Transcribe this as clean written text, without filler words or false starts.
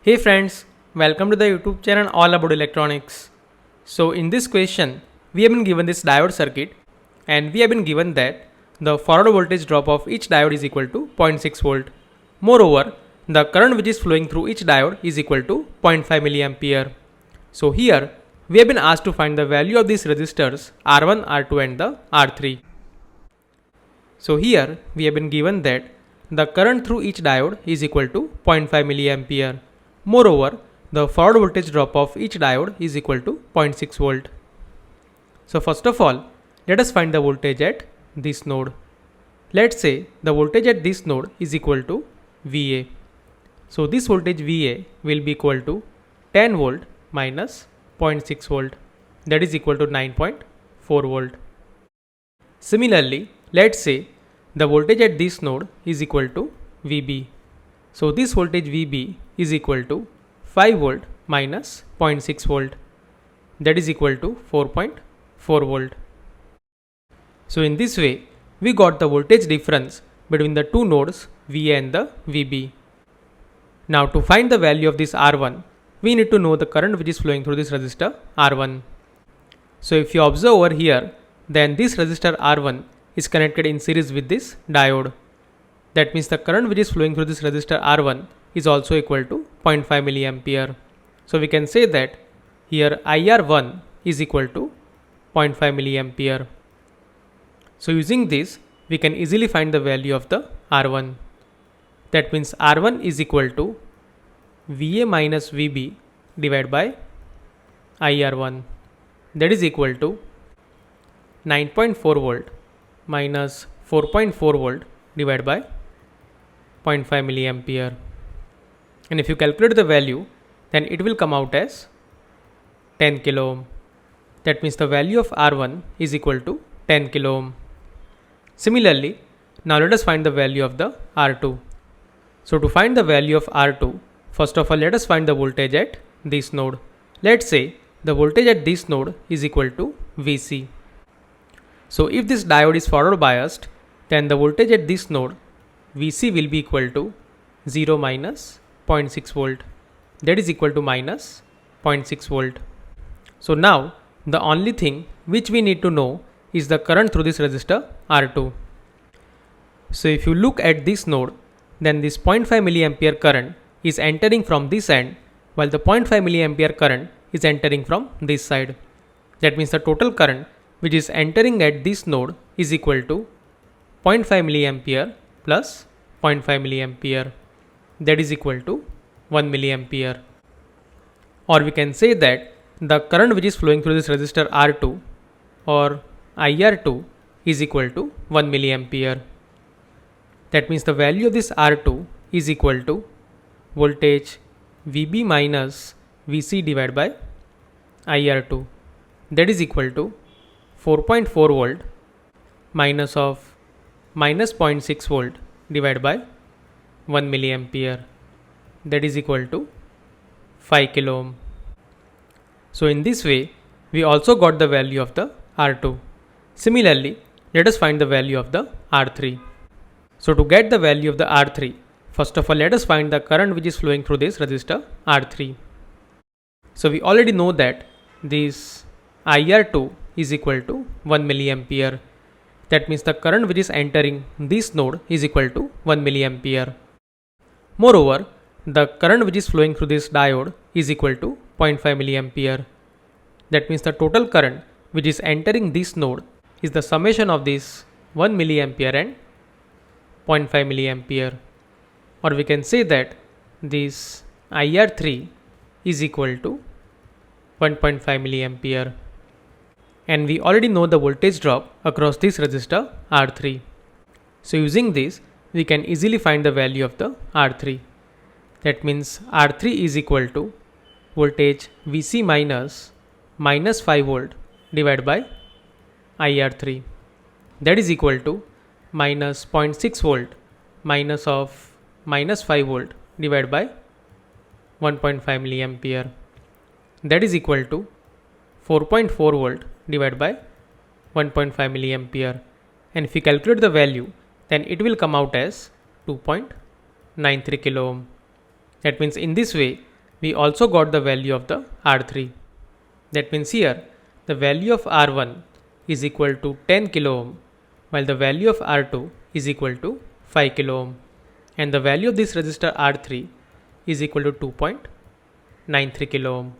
Hey friends, welcome to the YouTube channel All About Electronics. So in this question, we have been given this diode circuit and we have been given that the forward voltage drop of each diode is equal to zero point 0.6 volt. Moreover, the current which is flowing through each diode is equal to 0.5 milliampere. So here, we have been asked to find the value of these resistors R1, R2 and the R3. So here, we have been given that the current through each diode is equal to 0.5 milliampere. Moreover, the forward voltage drop of each diode is equal to 0.6 volt. So first of all, let us find the voltage at this node. Let's say the voltage at this node is equal to VA. So this voltage VA will be equal to 10 volt minus 0.6 volt, that is equal to 9.4 volt. Similarly, let's say the voltage at this node is equal to VB. So this voltage VB is equal to 5 volt minus 0.6 volt, that is equal to 4.4 volt. So in this way, we got the voltage difference between the two nodes VA and the VB. Now to find the value of this R1, we need to know the current which is flowing through this resistor R1. So if you observe over here, then this resistor R1 is connected in series with this diode. That means the current which is flowing through this resistor R1 is also equal to 0.5 milliampere. So we can say that here IR1 is equal to 0.5 milliampere. So using this, we can easily find the value of the R1. That means R1 is equal to VA minus VB divided by IR1, that is equal to 9.4 volt minus 4.4 volt divided by 0.5 milliampere. And if you calculate the value, then it will come out as 10 kilo ohm. That means the value of R1 is equal to 10 kilo ohm. Similarly, now let us find the value of the R2. So to find the value of R2, first of all let us find the voltage at this node. Let's say the voltage at this node is equal to VC. So if this diode is forward biased, then the voltage at this node VC will be equal to 0 minus 0.6 volt, that is equal to minus 0.6 volt. So now the only thing which we need to know is the current through this resistor R2. So if you look at this node, then this 0.5 milliampere current is entering from this end, while the 0.5 milliampere current is entering from this side. That means the total current which is entering at this node is equal to 0.5 milliampere plus 0.5 milliampere, that is equal to 1 milliampere. Or we can say that the current which is flowing through this resistor R2 or IR2 is equal to 1 milliampere. That means the value of this R2 is equal to voltage VB minus VC divided by IR2, that is equal to 4.4 volt minus of minus 0.6 volt divided by 1 milliampere, that is equal to 5 kilo ohm. So in this way, we also got the value of the R2. Similarly, let us find the value of the R3. So to get the value of the R3, first of all let us find the current which is flowing through this resistor R3. So we already know that this IR2 is equal to 1 milliampere. That means the current which is entering this node is equal to 1 milliampere. Moreover, the current which is flowing through this diode is equal to 0.5 milliampere. That means the total current which is entering this node is the summation of this 1 milliampere and 0.5 milliampere. Or we can say that this IR3 is equal to 1.5 milliampere. And we already know the voltage drop across this resistor R3. So using this, we can easily find the value of the R3. That means R3 is equal to voltage VC minus 5 volt divided by IR3, that is equal to minus 0.6 volt minus of minus 5 volt divided by 1.5 milliampere, that is equal to 4.4 volt divided by 1.5 milliampere. And if we calculate the value, then it will come out as 2.93 kilo ohm. That means in this way, we also got the value of the R3. That means here the value of R1 is equal to 10 kilo ohm, while the value of R2 is equal to 5 kilo ohm, and the value of this resistor R3 is equal to 2.93 kilo ohm.